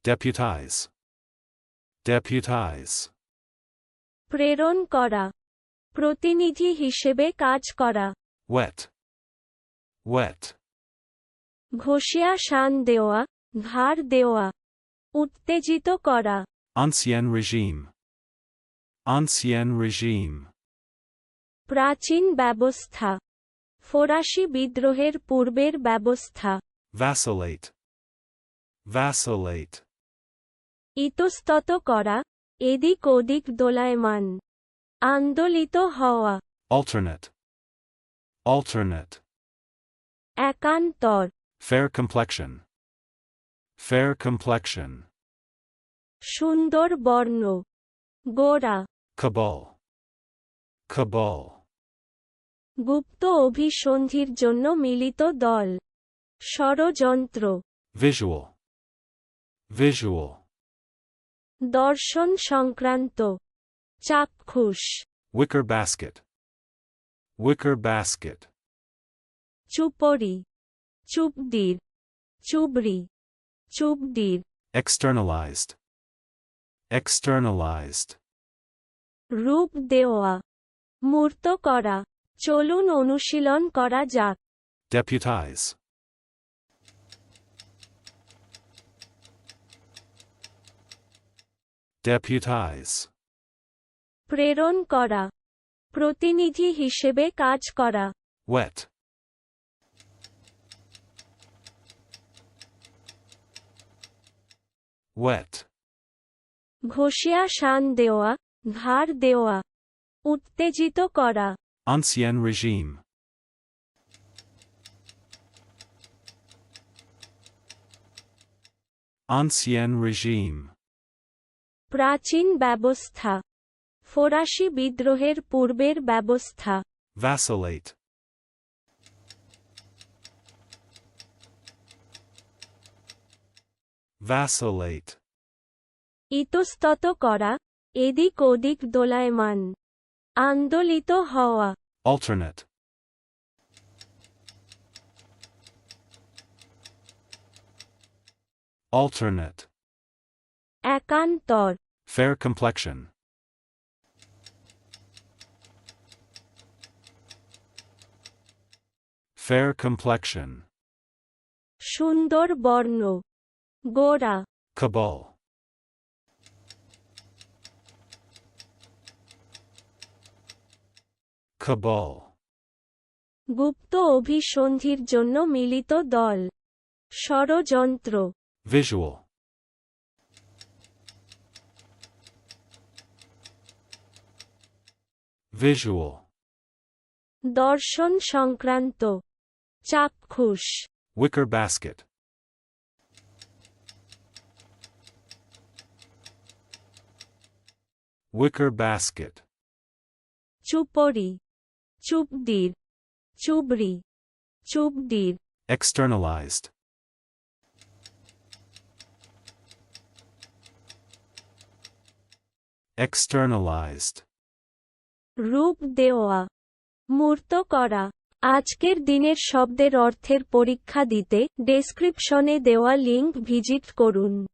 Deputize. Deputize. প্রেরণ করা, প্রতিনিধি হিসেবে কাজ করা। Wet. Wet. ঘষিয়া শান দেওয়া, ধার দেওয়া, উত্তেজিত করা। Ancien régime. Ancien régime. প্রাচীন ব্যবস্থা, ফরাসি বিদ্রোহের পূর্বের ব্যবস্থা। Vacillate. Vacillate. ইতস্তত করা, এদিক ওদিক দোলায়মান, আন্দোলিত হওয়া। Alternate. Alternate. একান্তর, Fair complexion. Fair complexion. সুন্দর বর্ণ, গোরা। Cabal. Cabal. গুপ্ত অভিসন্ধির জন্য মিলিত দল, ষড়যন্ত্র। Visual. Visual. দর্শন সংক্রান্ত, চাক্ষুষ। Wicker basket. Wicker basket. চুপড়ি, চুপদির, চুবড়ি, চুবডির। Externalized. Externalized. রূপ দেওয়া, মূর্ত করা। চলুন অনুশীলন করা যাক। Deputize. Deputize. প্রেরণ করা, প্রতিনিধি হিসেবে কাজ করা। Wet. Wet. ঘষিয়া শান দেওয়া, ধার দেওয়া, উত্তেজিত করা। Ancien régime. Ancien régime. প্রাচীন ব্যবস্থা, ফরাসি বিদ্রোহের পূর্বের ব্যবস্থা। Vacillate. Vacillate. ইতস্তত করা, এদিক ওদিক দোলায়মান, আন্দোলিত হওয়া। Alternate. Alternate. একান্তর, Fair complexion. Fair complexion. সুন্দর বর্ণ, গোরা। Cabal. Cabal. গুপ্ত অভিসন্ধির জন্য মিলিত দল, ষড়যন্ত্র। Visual. Visual. দর্শন সংক্রান্ত, চাক্ষুষ। Wicker basket. Wicker basket. চুপড়ি, চুবদির, চুবড়ি, চুবডির। Externalized. Externalized. রূপ দেওয়া, মূর্ত করা। আজকের দিনের শব্দের অর্থের পরীক্ষা দিতে ডেসক্রিপশনে দেওয়া লিংক ভিজিট করুন।